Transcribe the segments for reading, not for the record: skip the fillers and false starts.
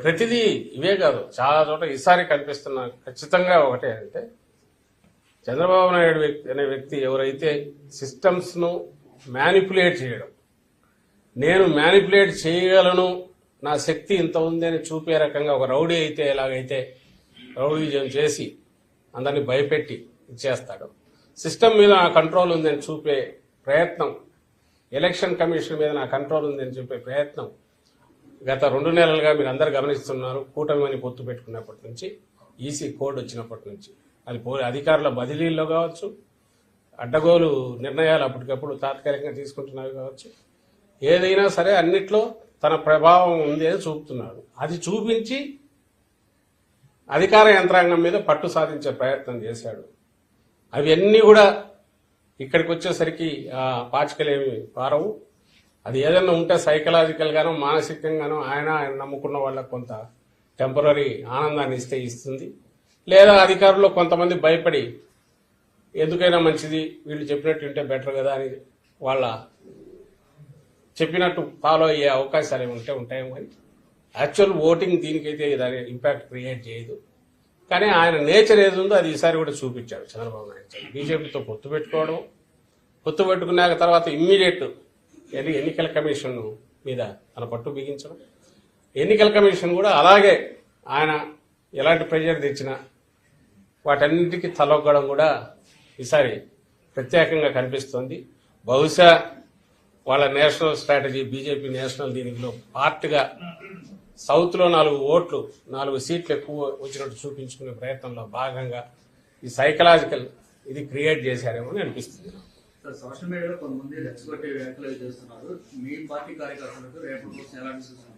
ప్రతిదీ ఇవే కాదు, చాలా చోట ఈసారి కనిపిస్తున్న ఖచ్చితంగా ఒకటే అంటే చంద్రబాబు నాయుడు అనే వ్యక్తి ఎవరైతే సిస్టమ్స్ను మ్యానిపులేట్ చేయడం, నేను మ్యానిపులేట్ చేయగలను, నా శక్తి ఇంత ఉంది అని చూపే రకంగా ఒక రౌడీ అయితే ఎలాగైతే రౌడీజం చేసి అందరినీ భయపెట్టి ఇచ్చేస్తాడు, సిస్టమ్ మీద నా కంట్రోల్ ఉందని చూపే ప్రయత్నం, ఎలక్షన్ కమిషన్ మీద నా కంట్రోల్ ఉందని చెప్పే ప్రయత్నం గత 2 నెలలుగా మీరు అందరు గమనిస్తున్నారు. కూటమిని పొత్తు పెట్టుకున్నప్పటి నుంచి, ఈసీ కోడ్ వచ్చినప్పటి నుంచి, అది అధికారుల బదిలీల్లో కావచ్చు, అడ్డగోలు నిర్ణయాలు అప్పటికప్పుడు తాత్కాలికంగా తీసుకుంటున్నవి కావచ్చు, ఏదైనా సరే అన్నిట్లో తన ప్రభావం ఉంది అని చూపుతున్నాడు. అది చూపించి అధికార యంత్రాంగం మీద పట్టు సాధించే ప్రయత్నం చేశాడు. అవన్నీ కూడా ఇక్కడికి వచ్చేసరికి పాచికలేమి పారవు. అది ఏదైనా ఉంటే సైకలాజికల్ గానో మానసికంగానో ఆయన నమ్ముకున్న వాళ్ళకు కొంత టెంపరీ ఆనందాన్ని ఇస్తుంది. లేదా అధికారులు కొంతమంది భయపడి ఎందుకైనా మంచిది వీళ్ళు చెప్పినట్టు ఉంటే బెటర్ కదా అని వాళ్ళ చెప్పినట్టు ఫాలో అయ్యే అవకాశాలు ఏమి ఉంటాయేమో. కానీ యాక్చువల్ ఓటింగ్ దీనికైతే దాని ఇంపాక్ట్ క్రియేట్ చేయదు. కానీ ఆయన నేచర్ ఏది ఉందో అది ఈసారి కూడా చూపించాడు చంద్రబాబు నాయుడు. బీజేపీతో పొత్తు పెట్టుకోవడం, పొత్తు పెట్టుకున్నాక తర్వాత ఇమ్మీడియట్ ఎన్నికల కమిషన్ మీద తన పట్టు బిగించడం, ఎన్నికల కమిషన్ కూడా అలాగే ఆయన ఎలాంటి ప్రెజర్ తెచ్చినా వాటన్నిటికీ తలొగ్గడం కూడా ఈసారి ప్రత్యేకంగా కనిపిస్తోంది. బహుశా వాళ్ళ నేషనల్ స్ట్రాటజీ, బీజేపీ నేషనల్ దీనిలో పార్ట్గా సౌత్లో 4 ఓట్లు 4 సీట్లు ఎక్కువ వచ్చినట్టు చూపించుకునే ప్రయత్నంలో భాగంగా ఈ సైకలాజికల్ ఇది క్రియేట్ చేశారేమో అని అనిపిస్తుంది. సోషల్ మీడియాలో కొంతమంది రెచ్చగొట్టే వ్యాఖ్యలు చేస్తున్నారు. మీ పార్టీ కార్యకర్తలకు రేపు ఎలాంటి సూచన?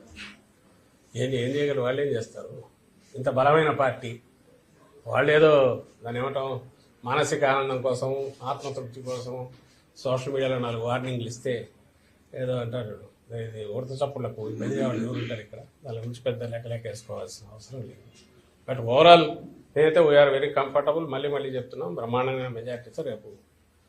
ఏం చేయగలరు? వాళ్ళు ఏం చేస్తారు? ఇంత బలమైన పార్టీ వాళ్ళు ఏదో దాన్ని ఏమంటాం మానసిక ఆనందం కోసం, ఆత్మతృప్తి కోసం సోషల్ మీడియాలో 4 వార్నింగ్లు ఇస్తే ఏదో అంటారు. ఇది ఉడత చప్పుళ్లకు బెదిరే వాళ్ళు ఎవరు ఉంటారు ఇక్కడ? దాని గురించి పెద్ద లెక్కలేకేసుకోవాల్సిన అవసరం లేదు. బట్ ఓవరాల్ నేనైతే వీఆర్ వెరీ కంఫర్టబుల్. మళ్ళీ చెప్తున్నాం, బ్రహ్మాండమైన మెజార్టీతో రేపు